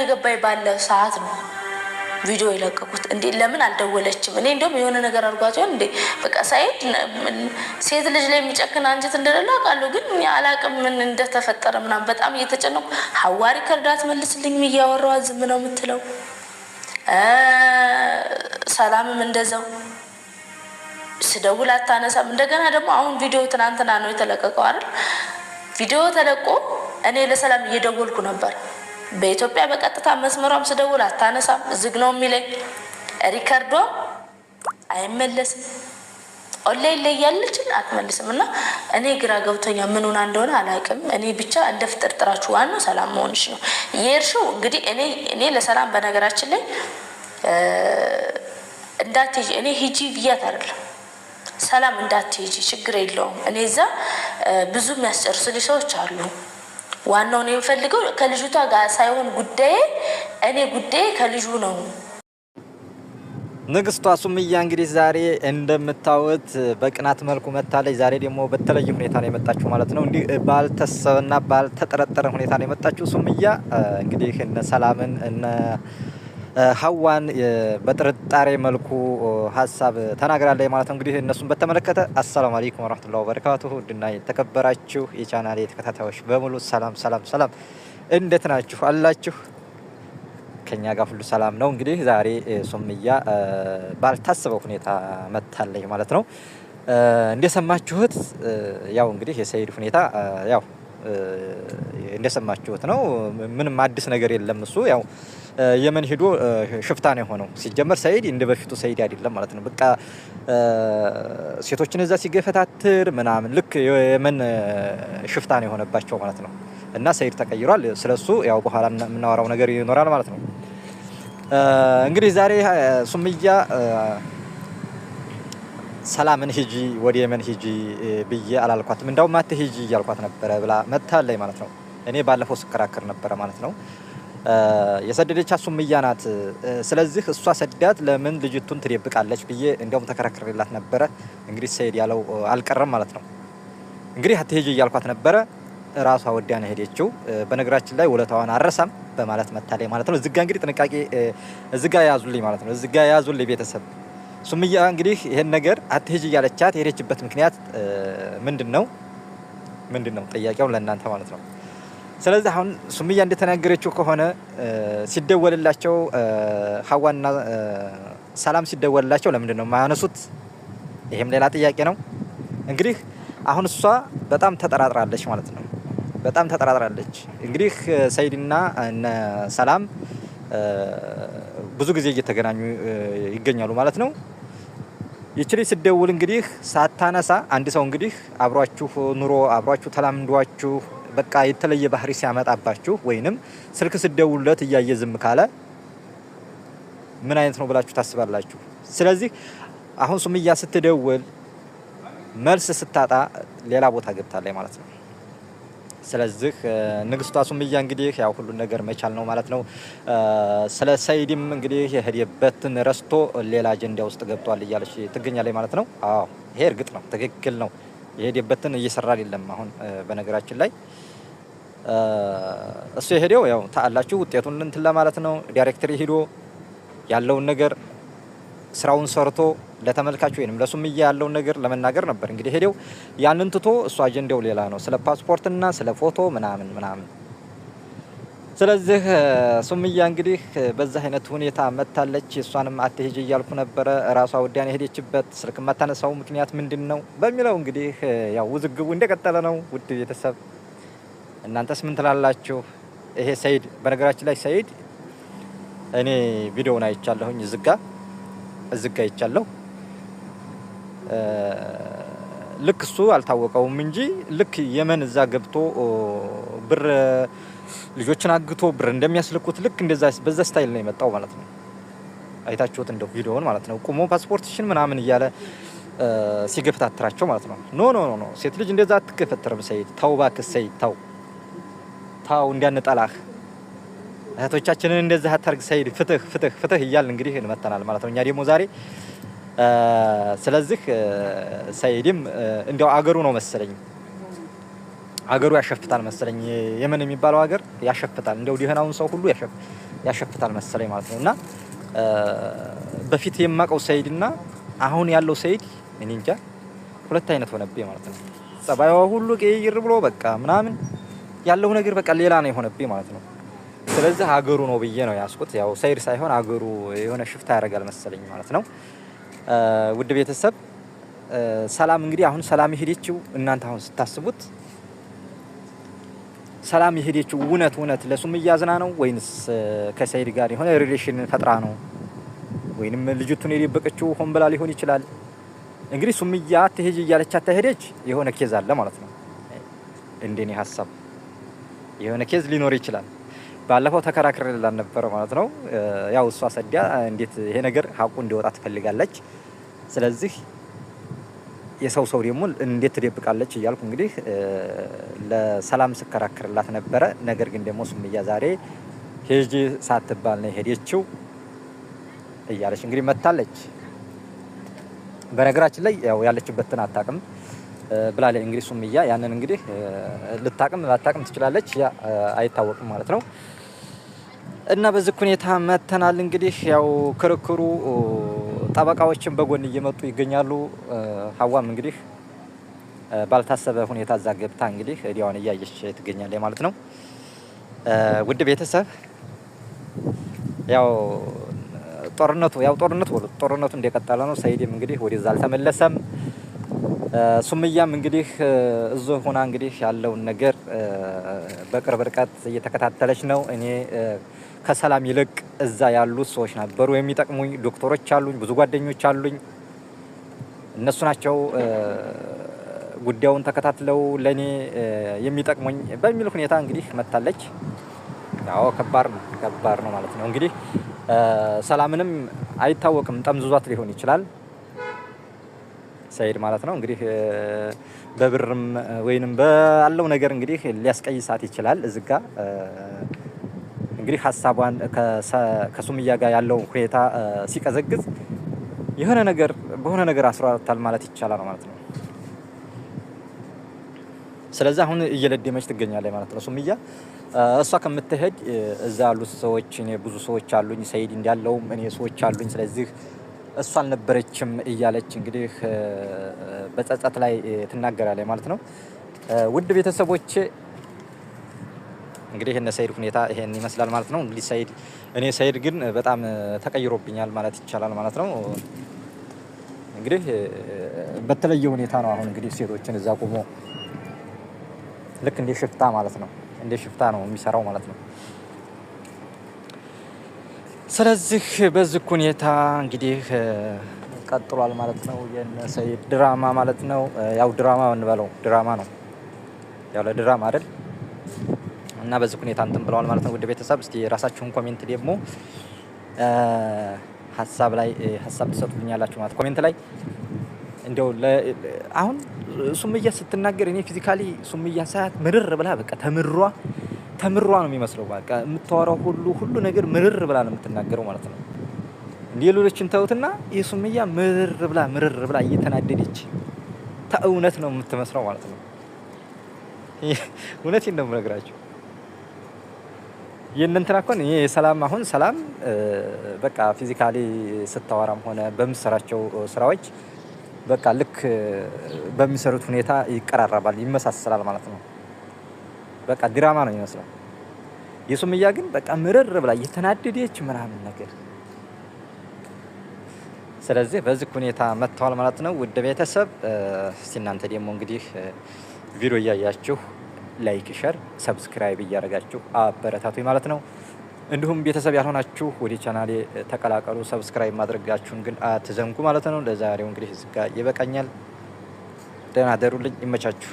እየገባይ ባለ ሰዓት ነው ቪዲዮ የለቀቁት። እንዴ ለምን አልደወለችም? እኔ እንደውም የሆነ ነገር አድርጓቸው እንዴ በቃ ሳይድ ሴት ልጅ ላይ የሚጨክን አንጀት እንደሌለ አውቃለሁ፣ ግን አላቅም ምን እንደተፈጠረ ምናምን በጣም እየተጨነቁ ሐዋሪ ከርዳት መልስልኝ እያወራዋ ዝም ነው የምትለው። ሰላምም እንደዛው ስደውል አታነሳም። እንደገና ደግሞ አሁን ቪዲዮ ትናንትና ነው የተለቀቀው አይደል? ቪዲዮ ተለቆ እኔ ለሰላም እየደወልኩ ነበር በኢትዮጵያ በቀጥታ መስመሯም ስደውል አታነሳም፣ ዝግ ነው የሚለኝ። ሪከርዶ አይመለስም፣ ኦንላይን ላይ ያለችን አትመልስም። እና እኔ ግራ ገብቶኛ ምን ሆና እንደሆነ አላውቅም። እኔ ብቻ እንደ ፍጥርጥራችሁ ዋናው ሰላም መሆንሽ ነው የእርሺው። እንግዲህ እኔ ለሰላም በነገራችን ላይ እንዳትሄጂ እኔ ሂጂ ብያት አይደለም፣ ሰላም እንዳትሄጂ ችግር የለውም እኔ እዛ ብዙ የሚያስጨርሱልኝ ሰዎች አሉ። ዋናው ነው የምፈልገው ከልጅቷ ጋር ሳይሆን ጉዳዬ እኔ ጉዳዬ ከልጁ ነው። ንግስቷ ሱምያ እንግዲህ ዛሬ እንደምታዩት በቅናት መልኩ መታለች። ዛሬ ደግሞ በተለየ ሁኔታ ነው የመጣችው ማለት ነው። እንዲህ ባልተሰበና ባልተጠረጠረ ሁኔታ ነው የመጣችው ሱምያ። እንግዲህ እነ ሰላምን እነ ሀዋን በጥርጣሬ መልኩ ሀሳብ ተናግራለች ማለት ነው። እንግዲህ እነሱን በተመለከተ አሰላሙ አለይኩም ወራህመቱላሂ ወበረካቱሁ ድና የተከበራችሁ የቻናሌ ተከታታዮች በሙሉ ሰላም እንዴት ናችሁ አላችሁ? ከኛ ጋር ሁሉ ሰላም ነው። እንግዲህ ዛሬ ሱምያ ባልታሰበው ሁኔታ መታለች ማለት ነው። እንደሰማችሁት ያው እንግዲህ የሰይድ ሁኔታ ያው እንደሰማችሁት ነው። ምንም አዲስ ነገር የለም። እሱ ያው የመን ሄዶ ሽፍታ ነው የሆነው። ሲጀመር ሰይድ እንደ በፊቱ ሰይድ አይደለም ማለት ነው። በቃ ሴቶችን እዛ ሲገፈታትር ምናምን ልክ የመን ሽፍታ ነው የሆነባቸው ማለት ነው። እና ሰይድ ተቀይሯል። ስለሱ ያው በኋላ የምናወራው ነገር ይኖራል ማለት ነው። እንግዲህ ዛሬ ሱምያ ሰላምን ሂጂ ወደ የመን ሂጂ ብዬ አላልኳትም፣ እንዳውም አትሂጂ እያልኳት ነበረ ብላ መታለች ማለት ነው። እኔ ባለፈው ስከራከር ነበረ ማለት ነው። የሰደደቻት ሱምያ ናት። ስለዚህ እሷ ሰዳት ለምን ልጅቱን ትደብቃለች ብዬ እንደውም ተከራክሬላት ነበረ። እንግዲህ ሰይድ ያለው አልቀረም ማለት ነው። እንግዲህ አትሂጂ እያልኳት ነበረ፣ ራሷ ወዲያ ነው ሄደችው። በነገራችን ላይ ውለታዋን አረሳም በማለት መታለች ማለት ነው። እዚጋ እንግዲህ ጥንቃቄ እዚጋ ያዙልኝ ማለት ነው። እዚጋ ያዙልኝ ቤተሰብ። ሱምያ እንግዲህ ይሄን ነገር አትሂጂ እያለቻት የሄደችበት ምክንያት ምንድነው? ጥያቄው ለእናንተ ማለት ነው። ስለዚህ አሁን ሱምያ እንደተናገረችው ከሆነ ሲደወልላቸው ሀዋና ሰላም ሲደወልላቸው ለምንድን ነው የማያነሱት? ይሄም ሌላ ጥያቄ ነው። እንግዲህ አሁን እሷ በጣም ተጠራጥራለች ማለት ነው። በጣም ተጠራጥራለች። እንግዲህ ሰይድና እነ ሰላም ብዙ ጊዜ እየተገናኙ ይገኛሉ ማለት ነው። ይችሊ ስደውል እንግዲህ ሳታነሳ አንድ ሰው እንግዲህ አብሯችሁ ኑሮ አብሯችሁ ተላምዷችሁ በቃ የተለየ ባህሪ ሲያመጣባችሁ ወይንም ስልክ ስደውልለት እያየ ዝም ካለ ምን አይነት ነው ብላችሁ ታስባላችሁ? ስለዚህ አሁን ሱምያ ስትደውል መልስ ስታጣ ሌላ ቦታ ገብታለች ማለት ነው። ስለዚህ ንግስቷ ሱምያ እንግዲህ ያው ሁሉ ነገር መቻል ነው ማለት ነው። ስለ ሰይድም እንግዲህ የሄደበትን ረስቶ ሌላ አጀንዳ ውስጥ ገብቷል እያለች ትገኛለች ማለት ነው። አዎ ይሄ እርግጥ ነው፣ ትክክል ነው። የሄደበትን እየሰራ አይደለም። አሁን በነገራችን ላይ እሱ የሄደው ያው ታላችሁ ውጤቱን እንትን ለማለት ነው። ዳይሬክተር ሄዶ ያለውን ነገር ስራውን ሰርቶ ለተመልካቹ ወይንም ለሱምያ ያለውን ነገር ለመናገር ነበር እንግዲህ ሄደው። ያንን ትቶ እሱ አጀንዳው ሌላ ነው፣ ስለ ፓስፖርትና ስለ ፎቶ ምናምን። ስለዚህ ሱምያ እንግዲህ በዛ አይነት ሁኔታ መታለች። እሷንም አትሄጂ እያልኩ ነበረ፣ ራሷ ወዲያን የሄደችበት ስልክ ማታነሳው ምክንያት ምንድነው በሚለው እንግዲህ ያው ውዝግቡ እንደቀጠለ ነው። ውድ ቤተሰብ እናንተስ ምን ትላላችሁ? ይሄ ሰይድ በነገራችን ላይ ሰይድ እኔ ቪዲዮውን አይቻለሁኝ እዝጋ ይቻለሁ። ልክ እሱ አልታወቀውም እንጂ ልክ የመን እዛ ገብቶ ብር ልጆችን አግቶ ብር እንደሚያስልኩት ልክ እንደዛ በዛ ስታይል ነው የመጣው ማለት ነው። አይታችሁት እንደው ቪዲዮውን ማለት ነው። ቁሞ ፓስፖርትሽን ምናምን እያለ ሲገፈታትራቸው ማለት ነው። ኖ ሴት ልጅ እንደዛ አትገፈትርም ሰይድ። ተው እባክህ ሰይድ ተው እንዲያንጠላህ እህቶቻችንን እንደዛ አታርግ ሰይድ። ፍትህ እያልን እንግዲህ እንመተናል ማለት ነው እኛ ደግሞ ዛሬ። ስለዚህ ሰይድም እንዲያው አገሩ ነው መሰለኝ ሀገሩ ያሸፍታል መሰለኝ። የመን የሚባለው ሀገር ያሸፍታል፣ እንደው ደህናውን ሰው ሁሉ ያሸፍታል መሰለኝ ማለት ነው። እና በፊት የማውቀው ሰይድ እና አሁን ያለው ሰይድ እኔ እንጃ ሁለት አይነት ሆነብኝ ማለት ነው። ጸባይዋ ሁሉ ቀይር ብሎ በቃ ምናምን ያለው ነገር በቃ ሌላ ነው የሆነብኝ ማለት ነው። ስለዚህ ሀገሩ ነው ብዬ ነው ያስኩት። ያው ሰይድ ሳይሆን ሀገሩ የሆነ ሽፍታ ያደርጋል መሰለኝ ማለት ነው። ውድ ቤተሰብ ሰላም እንግዲህ አሁን ሰላም የሄደችው እናንተ አሁን ስታስቡት ሰላም የሄደችው እውነት ለሱምያ አዝና ነው ወይንስ ከሰይድ ጋር የሆነ ሪሌሽን ፈጥራ ነው? ወይንም ልጅቱን የደበቀችው ሆን ብላ ሊሆን ይችላል። እንግዲህ ሱምያ ትሄጂ እያለቻት ተሄደች የሆነ ኬዝ አለ ማለት ነው። እንደኔ ሀሳብ የሆነ ኬዝ ሊኖር ይችላል። ባለፈው ተከራክረን ነበር ማለት ነው። ያው እሷ ሰዲያ እንዴት ይሄ ነገር ሀቁ እንዲወጣ ትፈልጋለች። ስለዚህ የሰው ደግሞ እንዴት ትደብቃለች እያልኩ እንግዲህ ለሰላም ስከራክርላት ነበረ። ነገር ግን ደግሞ ሱምያ ዛሬ ሄጂ ሳትባል ነው ሄደችው እያለች እንግዲህ መታለች። በነገራችን ላይ ያው ያለችበትን አታውቅም ብላለች እንግዲህ ሱምያ። ያንን እንግዲህ ልታቅም ላታቅም ትችላለች፣ ያ አይታወቅም ማለት ነው። እና በዚህ ሁኔታ መተናል። እንግዲህ ያው ክርክሩ ጠበቃዎችን በጎን እየመጡ ይገኛሉ። ሀዋም እንግዲህ ባልታሰበ ሁኔታ እዛ ገብታ እንግዲህ እዲያውን እያየች ትገኛለች ማለት ነው። ውድ ቤተሰብ ያው ጦርነቱ እንደቀጠለ ነው። ሰይድም እንግዲህ ወደዛ አልተመለሰም። ሱምያም እንግዲህ እዞ ሆና እንግዲህ ያለውን ነገር በቅርብ ርቀት እየተከታተለች ነው። እኔ ከሰላም ይልቅ እዛ ያሉት ሰዎች ነበሩ የሚጠቅሙኝ። ዶክተሮች አሉኝ፣ ብዙ ጓደኞች አሉኝ። እነሱ ናቸው ጉዳዩን ተከታትለው ለኔ የሚጠቅሙኝ በሚል ሁኔታ እንግዲህ መታለች። ያው ከባድ ነው ማለት ነው። እንግዲህ ሰላምንም አይታወቅም፣ ጠምዝዟት ሊሆን ይችላል ሰይድ ማለት ነው። እንግዲህ በብርም ወይንም ባለው ነገር እንግዲህ ሊያስቀይሳት ይችላል። እዝጋ እንግዲህ ሀሳቧን ከሱምያ ጋር ያለው ሁኔታ ሲቀዘግዝ በሆነ ነገር አስሯታል ማለት ይቻላል ማለት ነው። ስለዚህ አሁን እየለደመች ትገኛለች ማለት ነው ሱምያ። እሷ ከምትሄድ እዛ ያሉት ሰዎች እኔ ብዙ ሰዎች አሉኝ፣ ሰይድ እንዳለውም እኔ ሰዎች አሉኝ። ስለዚህ እሷ አልነበረችም እያለች እንግዲህ በጸጸት ላይ ትናገራለች ማለት ነው። ውድ ቤተሰቦቼ እንግዲህ እነ ሰይድ ሁኔታ ይሄን ይመስላል ማለት ነው። እንግዲህ ሰይድ ግን በጣም ተቀይሮብኛል ማለት ይቻላል ማለት ነው። እንግዲህ በተለየ ሁኔታ ነው አሁን እንግዲህ ሴቶችን እዛ ቆሞ ልክ እንደ ሽፍታ ማለት ነው፣ እንደ ሽፍታ ነው የሚሰራው ማለት ነው። ስለዚህ በዚህ ሁኔታ እንግዲህ ቀጥሏል ማለት ነው የነ ሰይድ ድራማ ማለት ነው። ያው ድራማ እንበለው ድራማ ነው፣ ያው ለድራማ አይደል። እና በዚህ ሁኔታ እንትን ብለዋል ማለት ነው። ውድ ቤተሰብ እስቲ የራሳችሁን ኮሜንት ደግሞ ሀሳብ ትሰጡልኛላችሁ ማለት ኮሜንት ላይ እንደው አሁን ሱምያ ስትናገር እኔ ፊዚካሊ ሱምያ ሳያት ምርር ብላ በቃ ተምሯ ነው የሚመስለው። በቃ የምታወራው ሁሉ ነገር ምርር ብላ ነው የምትናገረው ማለት ነው። እንደ ሌሎችን ተውትና የሱምያ ምርር ብላ እየተናደደች እውነት ነው የምትመስለው ማለት ነው። እውነቴን ነው የምነግራችሁ። የእንትና እኮ የሰላም አሁን ሰላም በቃ ፊዚካሊ ስታወራም ሆነ በምሰራቸው ስራዎች በቃ ልክ በሚሰሩት ሁኔታ ይቀራረባል፣ ይመሳሰላል ማለት ነው። በቃ ድራማ ነው የሚመስለው። የሱምያ ግን በቃ ምርር ብላ እየተናደደች ምናምን ነገር። ስለዚህ በዚህ ሁኔታ መጥተዋል ማለት ነው። ውድ ቤተሰብ እስቲ እናንተ ደግሞ እንግዲህ ቪዲዮ እያያችሁ ላይክ፣ ሸር፣ ሰብስክራይብ እያደረጋችሁ አበረታቱኝ ማለት ነው። እንዲሁም ቤተሰብ ያልሆናችሁ ወደ ቻናሌ ተቀላቀሉ። ሰብስክራይብ ማድረጋችሁን ግን አትዘንጉ ማለት ነው። ለዛሬው እንግዲህ እዚህ ጋር ይበቃኛል። ደህና ደሩልኝ። ይመቻችሁ።